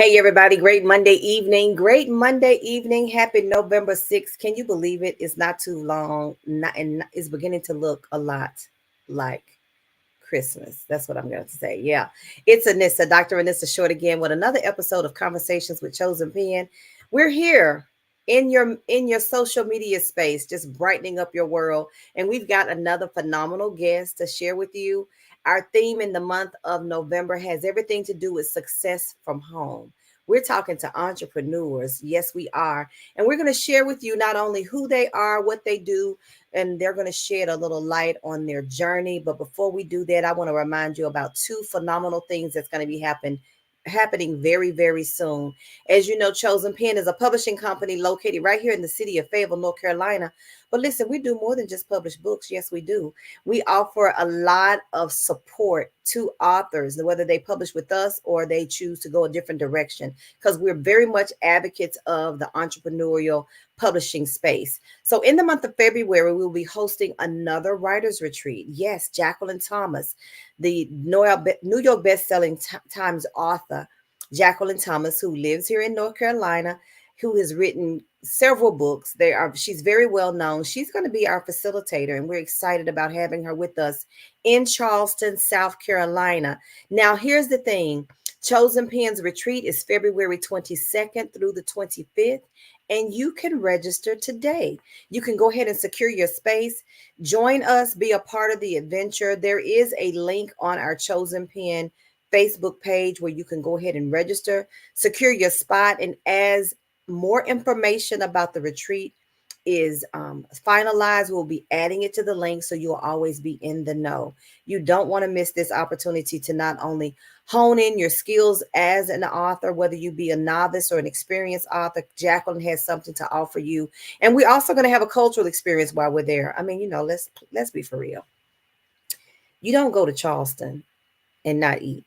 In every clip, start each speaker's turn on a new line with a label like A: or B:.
A: Hey, everybody. Great Monday evening. Great Monday evening. Happy November 6th. Can you believe it? It's not too long. And it's beginning to look a lot like Christmas. That's what I'm going to say. Yeah. It's Anissa, Dr. Anissa Short again with another episode of Conversations with Chosen Pen. We're here in your social media space, just brightening up your world. And we've got another phenomenal guest to share with you. Our theme in the month of November has everything to do with success from home. We're talking to entrepreneurs. Yes, we are. And we're going to share with you not only who they are, what they do, and they're going to shed a little light on their journey. But before we do that, I want to remind you about two phenomenal things that's going to be happening very, very soon. As you know, Chosen Pen is a publishing company located right here in the city of Fayetteville, North Carolina. But listen, we do more than just publish books. Yes, we do. We offer a lot of support to authors, whether they publish with us or they choose to go a different direction, because we're very much advocates of the entrepreneurial publishing space. So in the month of February, we'll be hosting another writers retreat. Yes, Jacqueline Thomas, the New York best-selling Times author, Jacqueline Thomas, who lives here in North Carolina, who has written several books. She's very well known. She's going to be our facilitator, and we're excited about having her with us in Charleston, South Carolina. Now, here's the thing. Chosen Pen's retreat is February 22nd through the 25th, and you can register today. You can go ahead and secure your space. Join us, be a part of the adventure. There is a link on our Chosen Pen Facebook page where you can go ahead and register, secure your spot, and as more information about the retreat is finalized, we'll be adding it to the link so you'll always be in the know. You don't want to miss this opportunity to not only hone in your skills as an author, whether you be a novice or an experienced author. Jacqueline has something to offer you, and we're also going to have a cultural experience while we're there. I mean, let's be for real. You don't go to Charleston and not eat.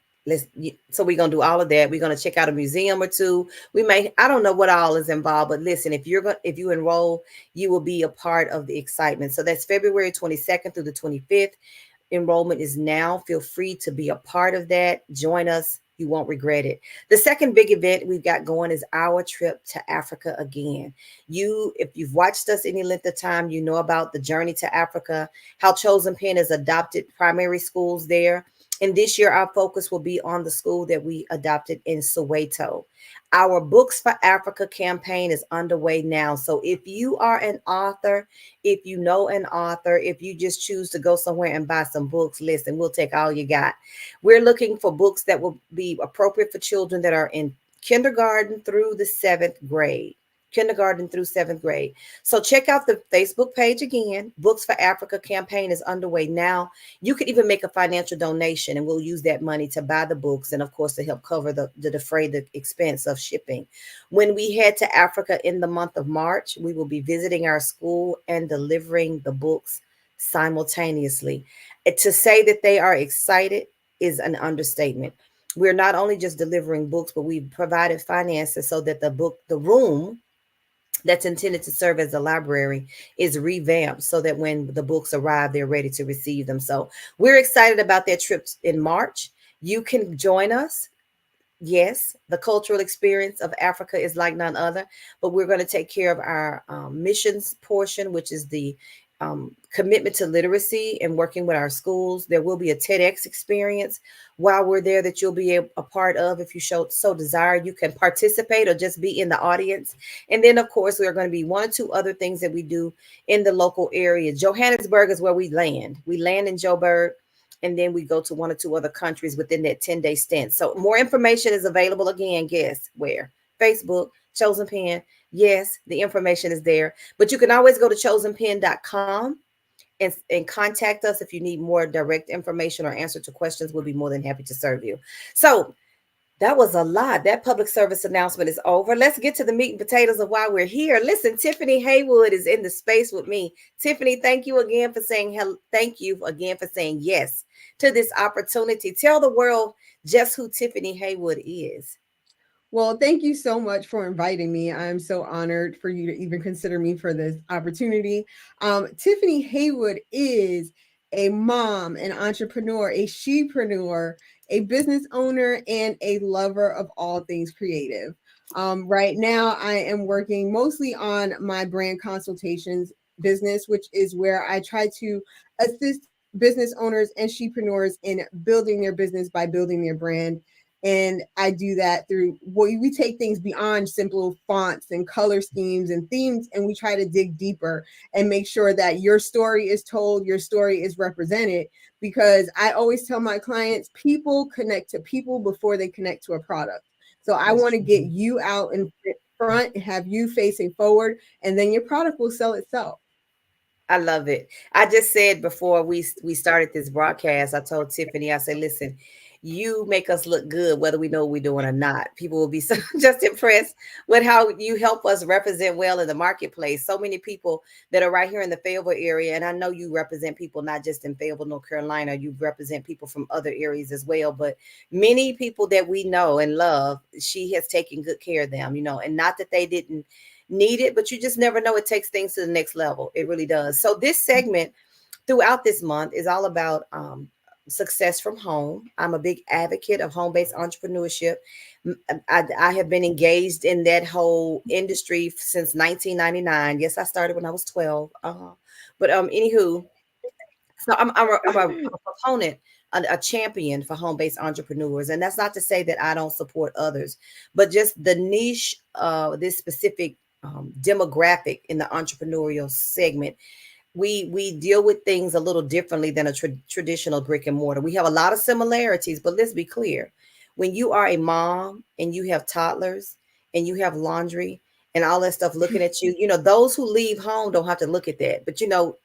A: So we're gonna do all of that. We're gonna check out a museum or two. I don't know what all is involved, but listen, if you enroll, you will be a part of the excitement. So that's February 22nd through the 25th. Enrollment is now. Feel free to be a part of that. Join us. You won't regret it. The second big event we've got going is our trip to Africa again. If you've watched us any length of time, you know about the journey to Africa, how Chosen Pen has adopted primary schools there. And this year, our focus will be on the school that we adopted in Soweto. Our Books for Africa campaign is underway now. So if you are an author, if you know an author, if you just choose to go somewhere and buy some books, listen, we'll take all you got. We're looking for books that will be appropriate for children that are in kindergarten through the seventh grade. Kindergarten through seventh grade. So check out the Facebook page again. Books for Africa campaign is underway now. You could even make a financial donation, and we'll use that money to buy the books and, of course, to help cover the defray the expense of shipping. When we head to Africa in the month of March, we will be visiting our school and delivering the books simultaneously. To say that they are excited is an understatement. We're not only just delivering books, but we've provided finances so that the room that's intended to serve as a library is revamped so that when the books arrive, they're ready to receive them. So we're excited about that trip in March. You can join us. Yes, the cultural experience of Africa is like none other, but we're going to take care of our missions portion, which is the commitment to literacy and working with our schools. There will be a TEDx experience while we're there that you'll be a part of. If you so desire, you can participate or just be in the audience. And then, of course, there are going to be one or two other things that we do in the local area. Johannesburg is where we land. We land in Joburg, and then we go to one or two other countries within that 10-day stint. So more information is available again. Guess where? Facebook, Chosen Pen. Yes, the information is there. But you can always go to chosenpen.com and contact us if you need more direct information or answer to questions. We'll be more than happy to serve you. So that was a lot. That public service announcement is over. Let's get to the meat and potatoes of why we're here. Listen, Tiffany Haywood is in the space with me. Tiffany, thank you again for saying hello. Thank you again for saying yes to this opportunity. Tell the world just who Tiffany Haywood is.
B: Well, thank you so much for inviting me. I'm so honored for you to even consider me for this opportunity. Tiffany Haywood is a mom, an entrepreneur, a shepreneur, a business owner, and a lover of all things creative. Right now, I am working mostly on my brand consultations business, which is where I try to assist business owners and shepreneurs in building their business by building their brand. And I do that through we take things beyond simple fonts and color schemes and themes, and we try to dig deeper and make sure that your story is told, your story is represented. Because I always tell my clients, people connect to people before they connect to a product. So I
A: That's
B: want to
A: true.
B: get you out in front, have you facing forward, and then your product will sell itself.
A: I love it. I just said before we started this broadcast, I told Tiffany, I said, listen, you make us look good whether we know what we're doing or not. People will be so just impressed with how you help us represent well in the marketplace. So many people that are right here in the Fayetteville area, and I know you represent people not just in Fayetteville, North Carolina, you represent people from other areas as well, but many people that we know and love, she has taken good care of them, and not that they didn't need it, but you just never know. It takes things to the next level. It really does. So this segment throughout this month is all about success from home. I'm a big advocate of home-based entrepreneurship. I have been engaged in that whole industry since 1999. Yes, I started when I was 12. But anywho, so I'm a proponent, a champion for home-based entrepreneurs, and that's not to say that I don't support others, but just the niche, this specific demographic in the entrepreneurial segment, we deal with things a little differently than a traditional brick and mortar. We have a lot of similarities, but let's be clear. When you are a mom and you have toddlers and you have laundry and all that stuff looking at you, those who leave home don't have to look at that. But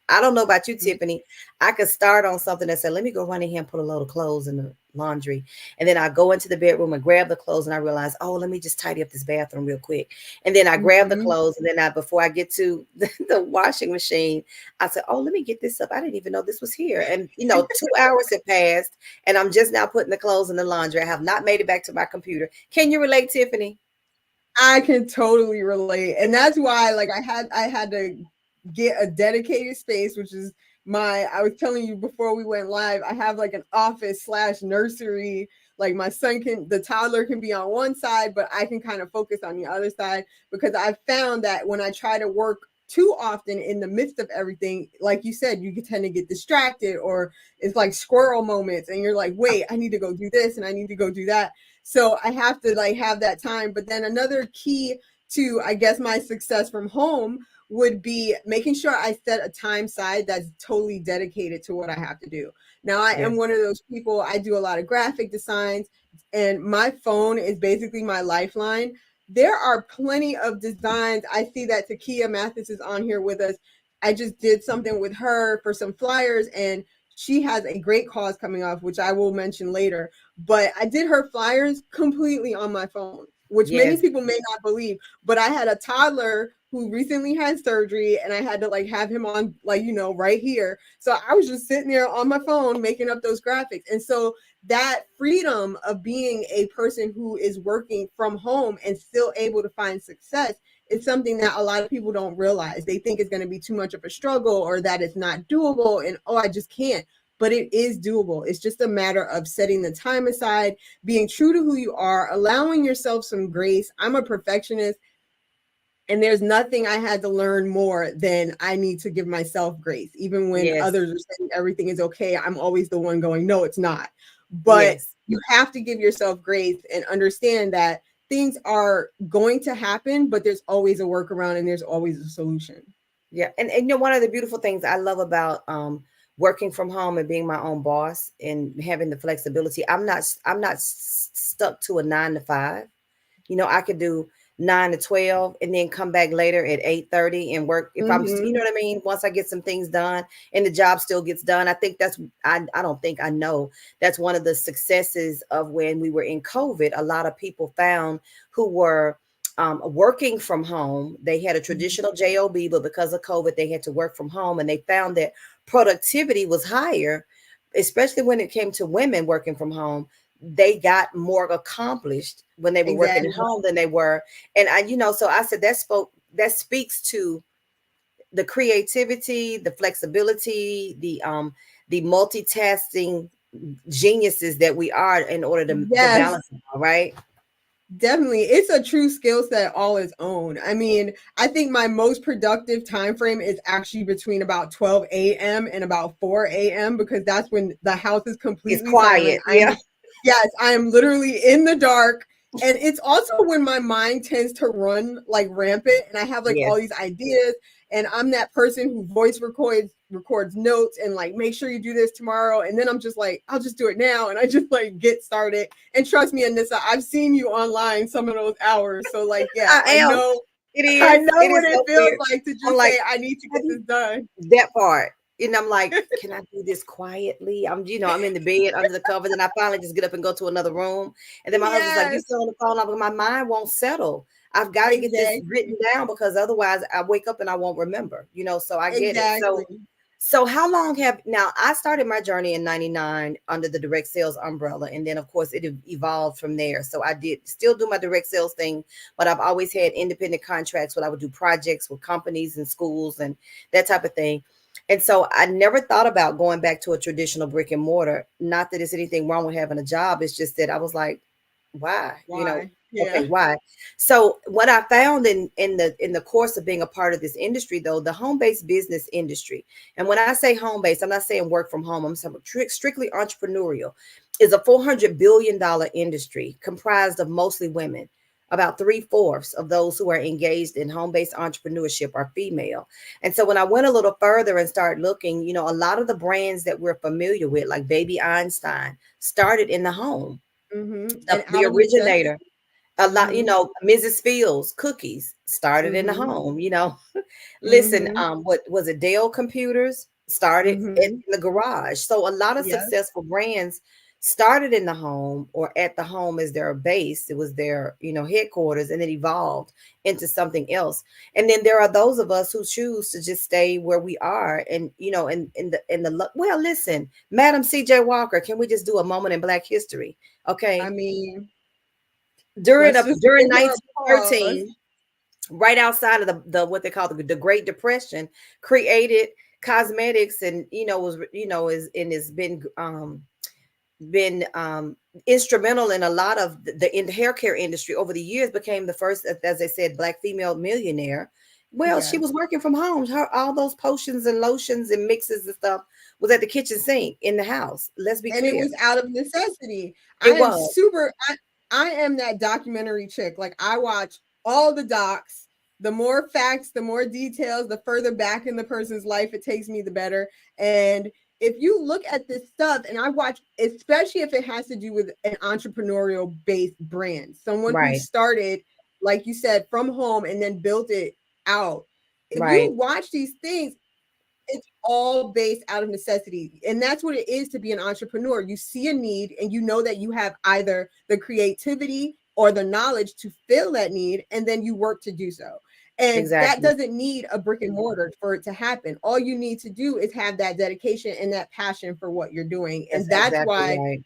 A: I don't know about you, Tiffany. I could start on something that said, let me go run in here and put a load of clothes in the laundry. And then I go into the bedroom and grab the clothes and I realize, oh, let me just tidy up this bathroom real quick. And then I grab the
B: Mhm.
A: clothes and then before I get to the washing machine, I said, oh, let me get this up. I didn't even know this was here. And, 2 hours have passed and I'm just now putting the clothes in the laundry. I have not made it back to my computer. Can you relate, Tiffany?
B: I can totally relate. And that's why like I had to get a dedicated space, which is I was telling you before we went live, I have like an office slash nursery. Like the toddler can be on one side, but I can kind of focus on the other side because I found that when I try to work too often in the midst of everything, like you said, you can tend to get distracted or it's like squirrel moments and you're like, wait, I need to go do this and I need to go do that. So I have to like have that time. But then another key to, I guess, my success from home would be making sure I set a time side that's totally dedicated to what I have to do. Now, I am
A: Yes.
B: one of those people, I do a lot of graphic designs, and my phone is basically my lifeline. There are plenty of designs. I see that Takia Mathis is on here with us. I just did something with her for some flyers, and she has a great cause coming off, which I will mention later. But I did her flyers completely on my phone, which many
A: Yes.
B: people may not believe. But I had a toddler who recently had surgery and I had to like have him on like right here. So I was just sitting there on my phone making up those graphics. And so that freedom of being a person who is working from home and still able to find success is something that a lot of people don't realize. They think it's going to be too much of a struggle or that it's not doable and oh, I just can't. But it is doable. It's just a matter of setting the time aside, being true to who you are, allowing yourself some grace. I'm a perfectionist, and there's nothing I had to learn more than I need to give myself grace. Even when
A: Yes.
B: others are saying everything is okay, I'm always the one going, no, it's not. But
A: Yes.
B: you have to give yourself grace and understand that things are going to happen, but there's always a workaround and there's always a solution.
A: Yeah. And one of the beautiful things I love about working from home and being my own boss and having the flexibility, I'm not stuck to a 9 to 5. I could do 9 to 12 and then come back later at 8:30 and work if you
B: Mm-hmm.
A: know what I mean. Once I get some things done and the job still gets done, I think I don't think I know that's one of the successes of when we were in COVID. A lot of people found who were working from home. They had a traditional job, but because of COVID, they had to work from home, and they found that productivity was higher, especially when it came to women working from home. They got more accomplished when they were working at
B: Exactly.
A: home than they were. And so I said that speaks to the creativity, the flexibility, the multitasking geniuses that we are in order to
B: Yes,
A: balance it all, right?
B: definitely. It's a true skill set all its own. I mean, I think my most productive time frame is actually between about 12 a.m. and about 4 a.m. because that's when the house is
A: It's
B: completely silent.
A: quiet. Yeah.
B: Yes, I am literally in the dark. And it's also when my mind tends to run like rampant and I have like all
A: Yes.
B: these ideas and I'm that person who voice records notes and like make sure you do this tomorrow and then I'm just like I'll just do it now and I just like get started. And trust me, Anissa, I've seen you online some of those hours. So like yeah,
A: I
B: I
A: am.
B: know
A: It
B: I
A: is.
B: know
A: It
B: what
A: is
B: it
A: so
B: feels
A: weird.
B: like to
A: I'm
B: just
A: like,
B: say I need to
A: have
B: get
A: you
B: this done.
A: that part? And I'm like, can I do this quietly? I'm in the bed under the covers, and I finally just get up and go to another room. And then my husband's like, "You
B: Yes,
A: still on the phone?" I'm like, my mind won't settle. I've got to get this
B: exactly.
A: written down because otherwise I wake up and I won't remember. So I get it.
B: Exactly.
A: So how long have now I started my journey in 99 under the direct sales umbrella, and then of course it evolved from there. So I did still do my direct sales thing, but I've always had independent contracts where I would do projects with companies and schools and that type of thing. And so I never thought about going back to a traditional brick and mortar. Not that there's anything wrong with having a job. It's just that I was like, why?
B: Why?
A: Okay,
B: Yeah.
A: why? So what I found in the course of being a part of this industry, though, the home-based business industry, and when I say home-based, I'm not saying work from home, I'm saying strictly entrepreneurial, is a $400 billion industry comprised of mostly women. About three-fourths of those who are engaged in home-based entrepreneurship are female. And so when I went a little further and started looking, a lot of the brands that we're familiar with, like Baby Einstein, started in the home.
B: And
A: The
B: out of necessity.
A: originator, a lot,
B: Mhm.
A: Mrs. Fields cookies started in the
B: Mhm.
A: home. Listen,
B: Mhm.
A: what was it? Dell Computers started in
B: Mhm.
A: the garage. So a lot of
B: Yes.
A: successful brands started in the home or at the home as their base. It was their, headquarters, and it evolved into something else. And then there are those of us who choose to just stay where we are. And well, listen, Madam C.J. Walker, can we just do a moment in Black history?
B: I
A: Okay,
B: mean,
A: during
B: let's
A: a
B: just
A: during
B: give her a pause.
A: 1913, right outside of the what they call the Great Depression, created cosmetics, and was is and has been instrumental in a lot of in the hair care industry over the years. Became the first, as they said, Black female millionaire. Well, she
B: Yes.
A: was working from home. Her all those potions and lotions and mixes and stuff was at the kitchen sink in the house. Let's be
B: And it
A: clear,
B: was out of necessity. I
A: it
B: am
A: was.
B: super I am that documentary chick. Like I watch all the docs. The more facts, the more details, the further back in the person's life it takes me, the better. And if you look at this stuff, and I watch, especially if it has to do with an entrepreneurial based brand, someone who
A: Right,
B: started, like you said, from home and then built it out. If you
A: right,
B: watch these things, it's all based out of necessity. And that's what it is to be an entrepreneur. You see a need and you know that you have either the creativity or the knowledge to fill that need, and then you work to do so. And that
A: exactly.
B: doesn't need a brick and mortar for it to happen. All you need to do is have that dedication and that passion for what you're doing.
A: That's
B: And that's
A: exactly
B: why
A: right.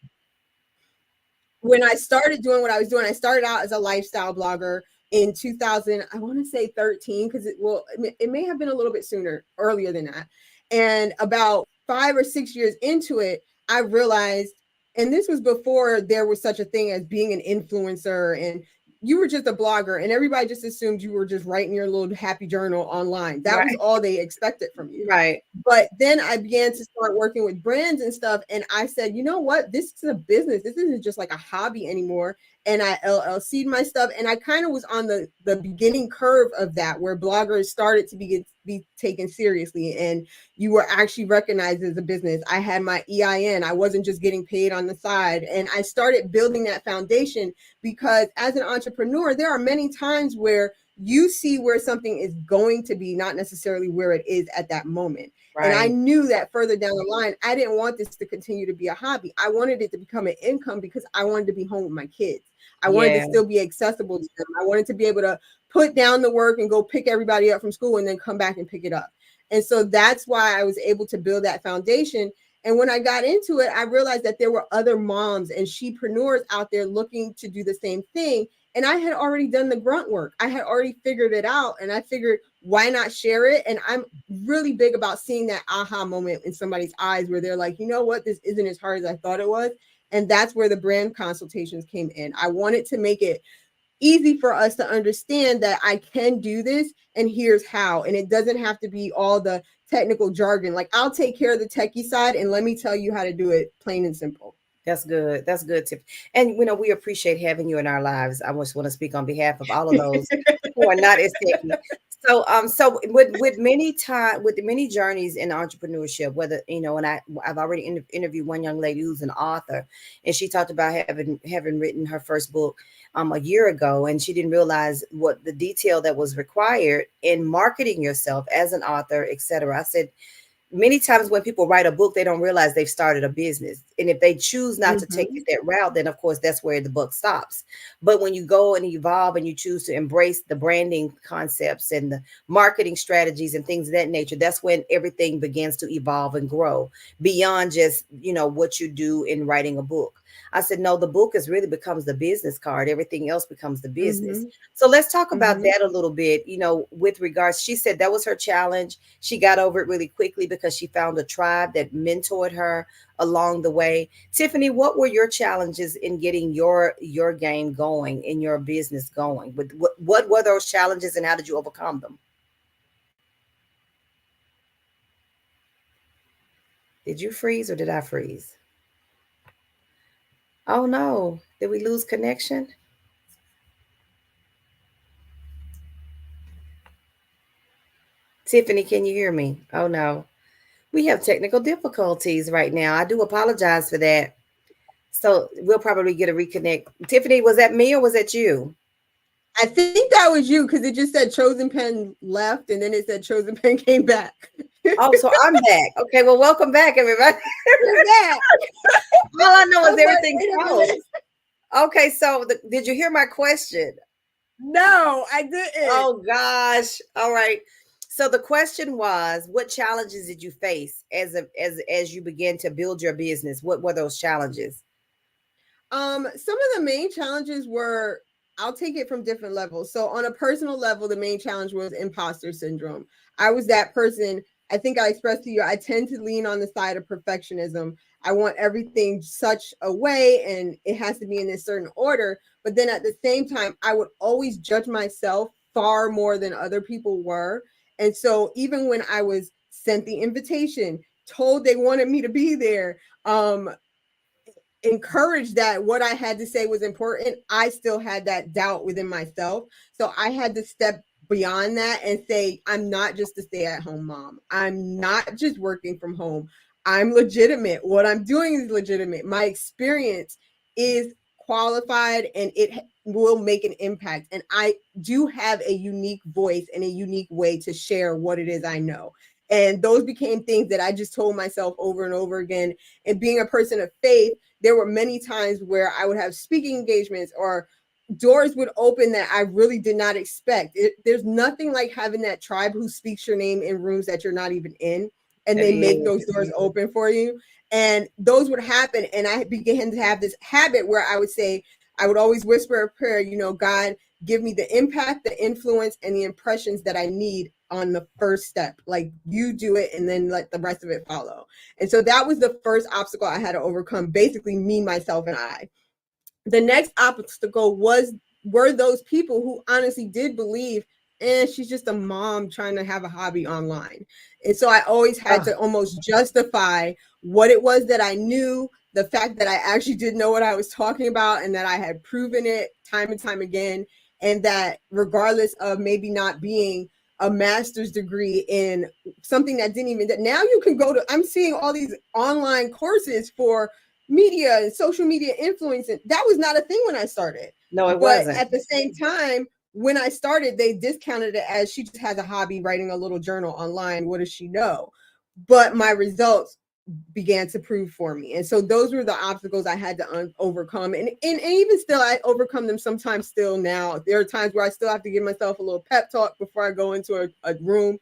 B: when I started doing what I was doing, I started out as a lifestyle blogger in 2000, I want to say 13, because it may have been a little bit sooner, earlier than that. And about 5 or 6 years into it, I realized, and this was before there was such a thing as being an influencer, and you were just a blogger, and everybody just assumed you were just writing your little happy journal online. That was
A: Right,
B: all they expected from you.
A: right.
B: But then I began to start working with brands and stuff. And I said, you know what? This is a business. This isn't just like a hobby anymore. And I LLC'd my stuff. And I kind of was on the beginning curve of that, where bloggers started to be taken seriously. And you were actually recognized as a business. I had my EIN. I wasn't just getting paid on the side. And I started building that foundation because as an entrepreneur, there are many times where you see where something is going to be, not necessarily where it is at that moment. And I
A: Right.
B: knew that further down the line, I didn't want this to continue to be a hobby. I wanted it to become an income because I wanted to be home with my kids. I wanted to
A: Yeah.
B: still be accessible to them. I wanted to be able to put down the work and go pick everybody up from school and then come back and pick it up. And so that's why I was able to build that foundation. And when I got into it, I realized that there were other moms and shepreneurs out there looking to do the same thing. And I had already done the grunt work. I had already figured it out. And I figured, why not share it? And I'm really big about seeing that aha moment in somebody's eyes where they're like, you know what, this isn't as hard as I thought it was. And that's where the brand consultations came in. I wanted to make it easy for us to understand that I can do this and here's how. And it doesn't have to be all the technical jargon. Like, I'll take care of the techie side and let me tell you how to do it plain and simple.
A: That's good. That's good, Tiff. And we appreciate having you in our lives. I just want to speak on behalf of all of those who are not as techy. So with with many journeys in entrepreneurship, whether and I've already interviewed one young lady who's an author, and she talked about having written her first book a year ago, and she didn't realize what the detail that was required in marketing yourself as an author, etc. I said, many times when people write a book, they don't realize they've started a business. And if they choose not to take it that route, then of course that's where the book stops. But when you go and evolve and you choose to embrace the branding concepts and the marketing strategies and things of that nature, that's when everything begins to evolve and grow beyond just, what you do in writing a book. I said, no, the book is really becomes the business card. Everything else becomes the business. So let's talk about that a little bit, with regards, she said that was her challenge. She got over it really quickly because she found a tribe that mentored her along the way. Tiffany, what were your challenges in getting your game going and your business going? What were those challenges and how did you overcome them? Did you freeze or did I freeze? Oh no, did we lose connection? Tiffany, can you hear me? Oh no. We have technical difficulties right now. I do apologize for that. So we'll probably get a reconnect. Tiffany, was that me or was that you?
B: I think that was you because it just said Chosen Pen left and then it said Chosen Pen came back.
A: Oh, so I'm back. Okay, well, welcome back, everybody.
B: You're back.
A: All I know
B: I
A: is
B: was
A: everything
B: like, wait a
A: froze.
B: minute.
A: Okay, so did you hear my question?
B: No, I didn't.
A: Oh gosh. All right. So the question was, what challenges did you face as you began to build your business? What were those challenges?
B: Some of the main challenges were, I'll take it from different levels. So on a personal level, the main challenge was imposter syndrome. I was that person. I think I expressed to you, I tend to lean on the side of perfectionism. I want everything such a way and it has to be in a certain order. But then at the same time, I would always judge myself far more than other people were. And so even when I was sent the invitation, told they wanted me to be there, encouraged that what I had to say was important, I still had that doubt within myself. So I had to step beyond that and say, I'm not just a stay at home mom. I'm not just working from home. I'm legitimate. What I'm doing is legitimate. My experience is qualified and it will make an impact. And I do have a unique voice and a unique way to share what it is I know. And those became things that I just told myself over and over again. And being a person of faith, there were many times where I would have speaking engagements or doors would open that I really did not expect. There's nothing like having that tribe who speaks your name in rooms that you're not even in, and
A: It
B: they make
A: is.
B: those doors open for you. And those would happen. And I began to have this habit where I would say, I would always whisper a prayer, God, give me the impact, the influence, and the impressions that I need on the first step. Like, you do it and then let the rest of it follow. And so that was the first obstacle I had to overcome, basically me, myself, and I. The next obstacle were those people who honestly did believe, she's just a mom trying to have a hobby online. And so I always had to almost justify what it was that I knew, the fact that I actually did know what I was talking about and that I had proven it time and time again. And that regardless of maybe not being a master's degree in something that didn't even, that now you can go to, I'm seeing all these online courses for media and social media influence. And that was not a thing when I started.
A: No, it
B: But
A: wasn't.
B: at the same time, when I started, they discounted it as she just has a hobby writing a little journal online. What does she know? But my results began to prove for me. And so those were the obstacles I had to overcome. And even still, I overcome them sometimes still now. There are times where I still have to give myself a little pep talk before I go into a room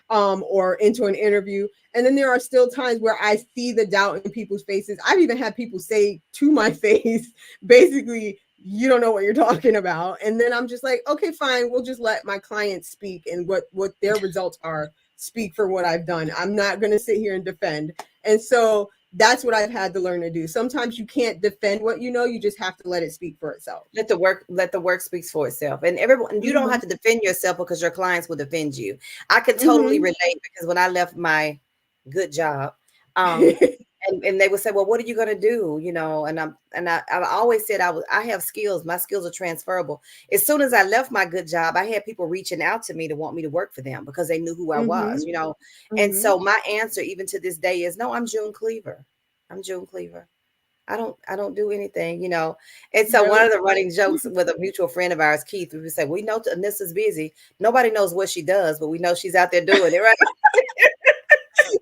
B: or into an interview. And then there are still times where I see the doubt in people's faces. I've even had people say to my face, basically, you don't know what you're talking about. And then I'm just like, okay, fine, we'll just let my clients speak, and what their results are speak for what I've done. I'm not going to sit here and defend. And so that's what I've had to learn to do. Sometimes you can't defend what you know, you just have to let it speak for itself.
A: Let the work speaks for itself. And everyone, you don't
B: Mm-hmm.
A: have to defend yourself because your clients will defend you. I could totally
B: Mm-hmm.
A: relate because when I left my good job, um, and they would say, "Well, what are you going to do?" And I always said I have skills. My skills are transferable. As soon as I left my good job, I had people reaching out to me to want me to work for them because they knew who I was.
B: Mm-hmm.
A: And
B: Mm-hmm.
A: so my answer, even to this day, is no. I'm June Cleaver. I'm June Cleaver. I don't do anything. And so one
B: Yep.
A: of the running jokes with a mutual friend of ours, Keith, we would say, we know Anissa's busy. Nobody knows what she does, but we know she's out there doing it, right?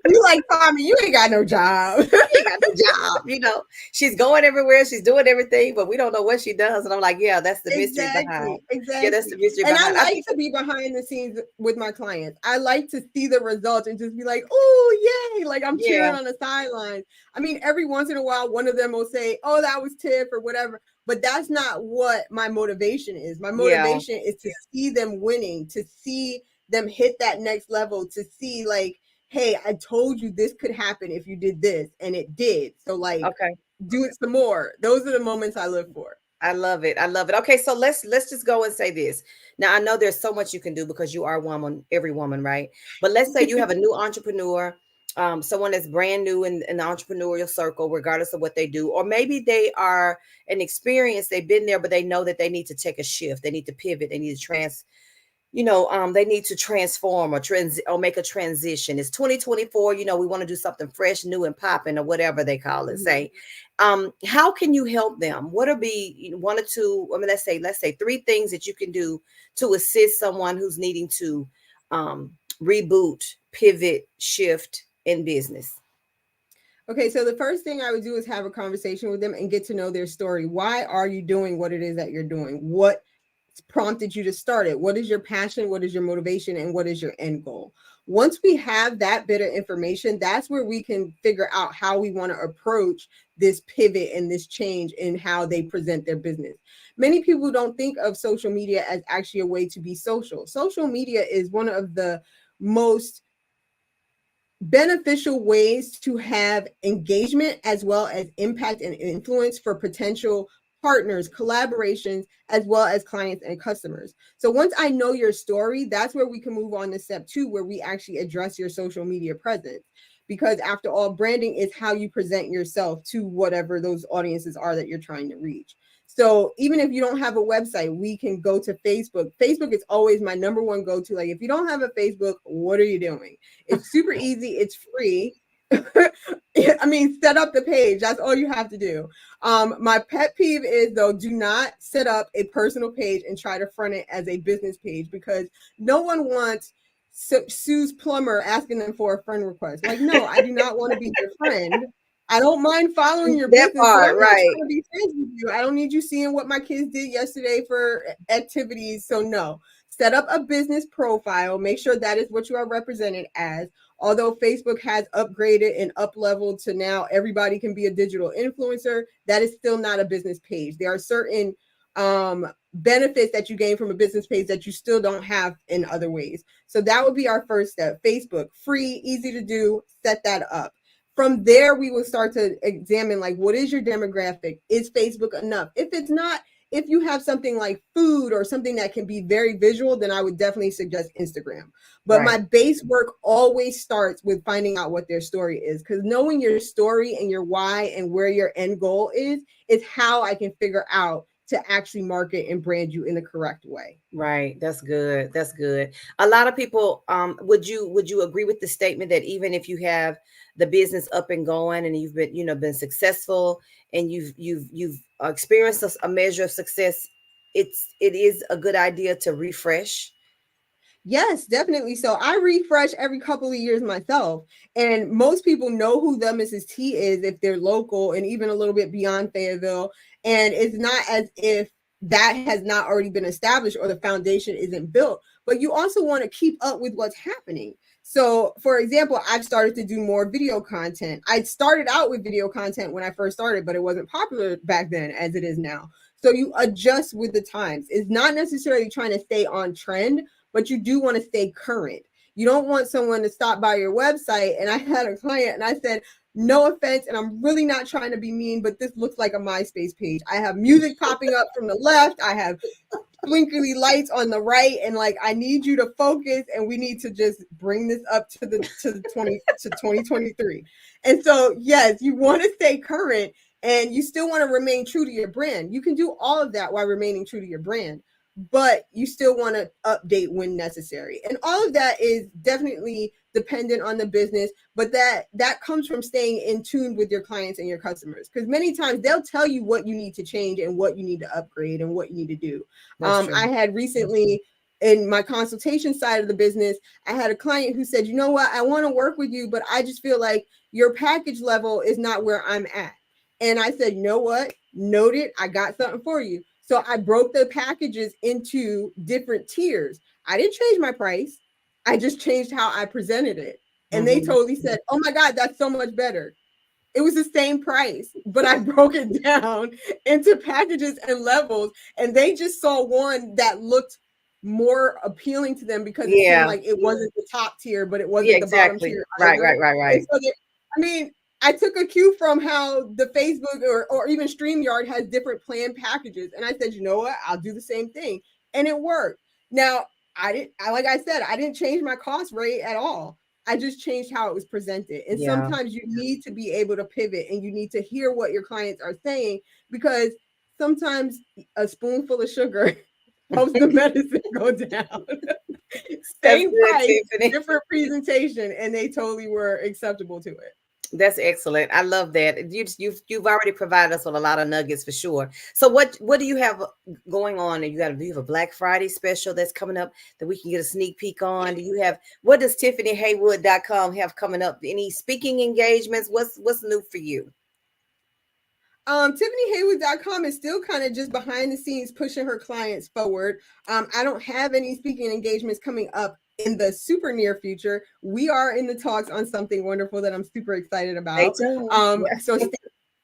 B: You like, Tommy, you ain't got no job.
A: She ain't got no job. She's going everywhere, she's doing everything, but we don't know what she does. And I'm like, yeah, that's the mystery behind.
B: Exactly,
A: Yeah, that's the
B: exactly.
A: mystery
B: And I
A: behind. I
B: like to
A: people,
B: be behind the scenes with my clients. I like to see the results and just be like, oh, yay. Like I'm
A: yeah,
B: cheering on the sidelines. I mean, every once in a while, one of them will say, oh, that was Tiff or whatever. But that's not what my motivation is. My
A: yeah,
B: motivation is to see them winning, to see them hit that next level, to see like, hey, I told you this could happen if you did this, and it did. So like,
A: okay.
B: do it some more. Those are the moments I live for.
A: I love it. I love it. Okay, so let's just go and say this. Now I know there's so much you can do because you are a woman, every woman, right? But let's say you have a new entrepreneur, someone that's brand new in the entrepreneurial circle, regardless of what they do, or maybe they are an experience, they've been there, but they know that they need to take a shift, they need to pivot, they need to they need to transform or make a transition. It's 2024. We want to do something fresh, new, and popping, or whatever they call it.
B: Mhm.
A: Say, how can you help them? What are be one or two? I mean, let's say three things that you can do to assist someone who's needing to um, reboot, pivot, shift in business.
B: Okay, so the first thing I would do is have a conversation with them and get to know their story. Why are you doing what it is that you're doing? What prompted you to start it? What is your passion? What is your motivation? And what is your end goal? Once we have that bit of information, that's where we can figure out how we want to approach this pivot and this change in how they present their business. Many people don't think of social media as actually a way to be social. Social media is one of the most beneficial ways to have engagement as well as impact and influence for potential partners, collaborations, as well as clients and customers. So once I know your story, that's where we can move on to step two, where we actually address your social media presence. Because after all, branding is how you present yourself to whatever those audiences are that you're trying to reach. So even if you don't have a website, we can go to Facebook. Facebook is always my number one go to. Like, if you don't have a Facebook, what are you doing? It's super easy. It's free. I mean, set up the page. That's all you have to do. My pet peeve is though, do not set up a personal page and try to front it as a business page, because no one wants Sue's plumber asking them for a friend request. Like, no, I do not want to be your friend. I don't mind following your
A: That
B: business, but
A: part,
B: I'm not
A: right?
B: trying to be friends with you. I don't need you seeing what my kids did yesterday for activities. So no, set up a business profile. Make sure that is what you are represented as. Although Facebook has upgraded and up leveled to now everybody can be a digital influencer, that is still not a business page. There are certain benefits that you gain from a business page that you still don't have in other ways. So that would be our first step. Facebook, free, easy to do, set that up. From there, we will start to examine, like, what is your demographic? Is Facebook enough? If it's not, if you have something like food or something that can be very visual, then I would definitely suggest Instagram. But my
A: Right.
B: base work always starts with finding out what their story is, because knowing your story and your why and where your end goal is how I can figure out to actually market and brand you in the correct way.
A: Right. That's good. That's good. A lot of people, would you agree with the statement that even if you have the business up and going and you've been successful and you've experienced a measure of success, it is a good idea to refresh.
B: Yes, definitely. So I refresh every couple of years myself. And most people know who the Mrs. T is if they're local and even a little bit beyond Fayetteville. And it's not as if that has not already been established or the foundation isn't built. But you also want to keep up with what's happening. So, for example, I've started to do more video content. I started out with video content when I first started, but it wasn't popular back then as it is now. So you adjust with the times. It's not necessarily trying to stay on trend, but you do want to stay current. You don't want someone to stop by your website. And I had a client and I said, no offense, and I'm really not trying to be mean, but this looks like a MySpace page. I have music popping up from the left. I have twinkly lights on the right, and like I need you to focus, and we need to just bring this up to 2023. And so yes, you want to stay current, and you still want to remain true to your brand. You can do all of that while remaining true to your brand, but you still want to update when necessary. And all of that is definitely dependent on the business, but that comes from staying in tune with your clients and your customers, because many times they'll tell you what you need to change and what you need to upgrade and what you need to do. I had recently in my consultation side of the business, I had a client who said, you know what, I want to work with you, but I just feel like your package level is not where I'm at. And I said, you know what, noted, I got something for you. So I broke the packages into different tiers. I didn't change my price. I just changed how I presented it. And they totally said, oh my God, that's so much better. It was the same price, but I broke it down into packages and levels. And they just saw one that looked more appealing to them because it seemed like it wasn't the top tier, but it wasn't the bottom tier either. And so I mean, I took a cue from how the Facebook or even StreamYard has different plan packages. And I said, you know what? I'll do the same thing. And it worked. Now, like I said, I didn't change my cost rate at all. I just changed how it was presented. And sometimes you need to be able to pivot, and you need to hear what your clients are saying, because sometimes a spoonful of sugar helps the medicine go down. Same price, Tiffany. Different presentation, and they totally were acceptable to it.
A: That's excellent. I love that. You've already provided us with a lot of nuggets for sure. So what do you have going on? Do you have a Black Friday special that's coming up that we can get a sneak peek on? Do you have, what does TiffanyHaywood.com have coming up? Any speaking engagements? What's new for you?
B: TiffanyHaywood.com is still kind of just behind the scenes pushing her clients forward. I don't have any speaking engagements coming up in the super near future. We are in the talks on something wonderful that I'm super excited about. So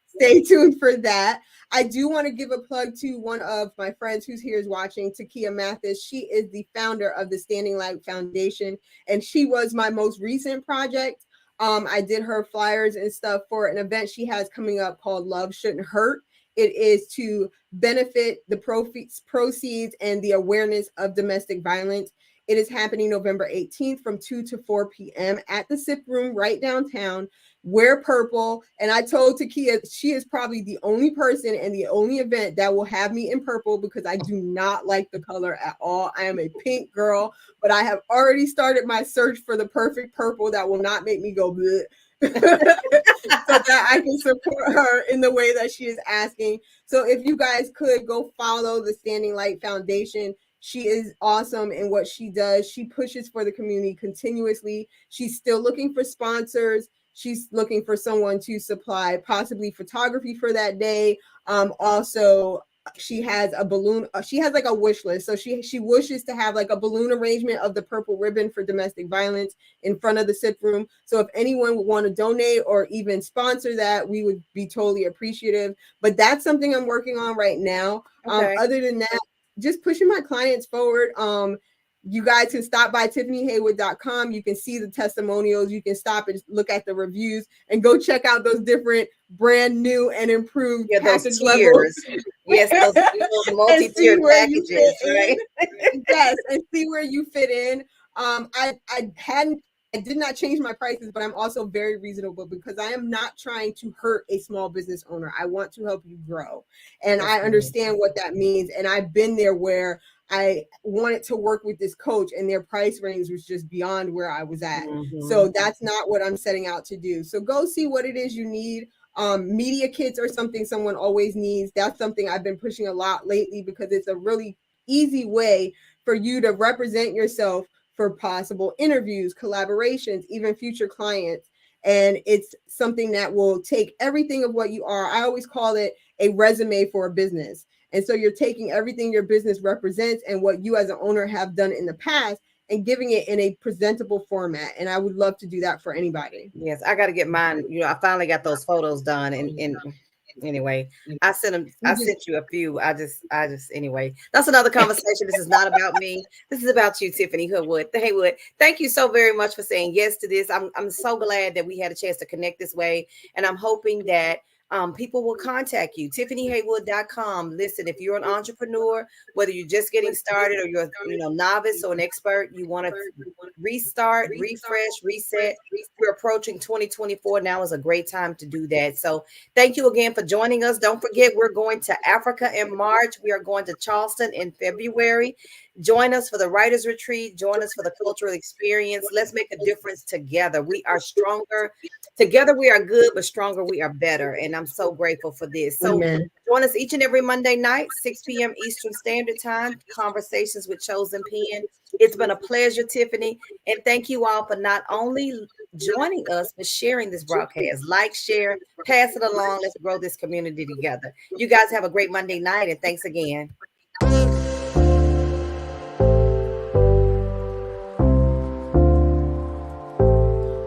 B: stay tuned for that. I do want to give a plug to one of my friends who's here is watching, Takia Mathis. She is the founder of the Standing Light Foundation, and she was my most recent project. I did her flyers and stuff for an event she has coming up called Love Shouldn't Hurt. It is to benefit the proceeds and the awareness of domestic violence. It is happening November 18th from 2 to 4 p.m. at the SIP Room right downtown. Wear purple. And I told Takia she is probably the only person and the only event that will have me in purple, because I do not like the color at all. I am a pink girl, but I have already started my search for the perfect purple that will not make me go bleh. So that I can support her in the way that she is asking. So if you guys could go follow the Standing Light Foundation. She is awesome in what she does. She pushes for the community continuously. She's still looking for sponsors. She's looking for someone to supply possibly photography for that day. Also, she has a balloon. She has like a wish list. So she wishes to have like a balloon arrangement of the purple ribbon for domestic violence in front of the SIP room. So if anyone would want to donate or even sponsor that, we would be totally appreciative. But that's something I'm working on right now. Other than that, just pushing my clients forward. You guys can stop by TiffanyHaywood.com. You can see the testimonials. You can stop and look at the reviews and go check out those different brand new and improved package levels.
A: Yes, those multi-tiered packages, right?
B: Yes, and see where you fit in. I did not change my prices, but I'm also very reasonable because I am not trying to hurt a small business owner. I want to help you grow. And I understand what that means. And I've been there where I wanted to work with this coach and their price range was just beyond where I was at. So that's not what I'm setting out to do. So go see what it is you need. Media kits are something someone always needs. That's something I've been pushing a lot lately because it's a really easy way for you to represent yourself for possible interviews, collaborations, even future clients. And it's something that will take everything of what you are. I always call it a resume for a business. And so you're taking everything your business represents and what you as an owner have done in the past and giving it in a presentable format. And I would love to do that for anybody.
A: Yes, I got to get mine. I finally got those photos done, and Anyway, I sent them.
B: We
A: I
B: just
A: sent you a few. I just. Anyway, that's another conversation. This is not about me. This is about you, Tiffany Hoodwood. Haywood. Thank you so very much for saying yes to this. I'm so glad that we had a chance to connect this way, and I'm hoping that people will contact you. TiffanyHaywood.com. Listen, if you're an entrepreneur, whether you're just getting started or you're novice or an expert, you want to restart, refresh, reset. We're approaching 2024. Now is a great time to do that. So thank you again for joining us. Don't forget, we're going to Africa in March. We are going to Charleston in February. Join us for the Writers Retreat. Join us for the cultural experience. Let's make a difference together. We are stronger. Together we are good, but stronger we are better. And I'm so grateful for this. So
B: amen.
A: join us each and every Monday night, 6 p.m. Eastern Standard Time, Conversations with Chosen Pen. It's been a pleasure, Tiffany. And thank you all for not only joining us, but sharing this broadcast. Like, share, pass it along. Let's grow this community together. You guys have a great Monday night, and thanks again.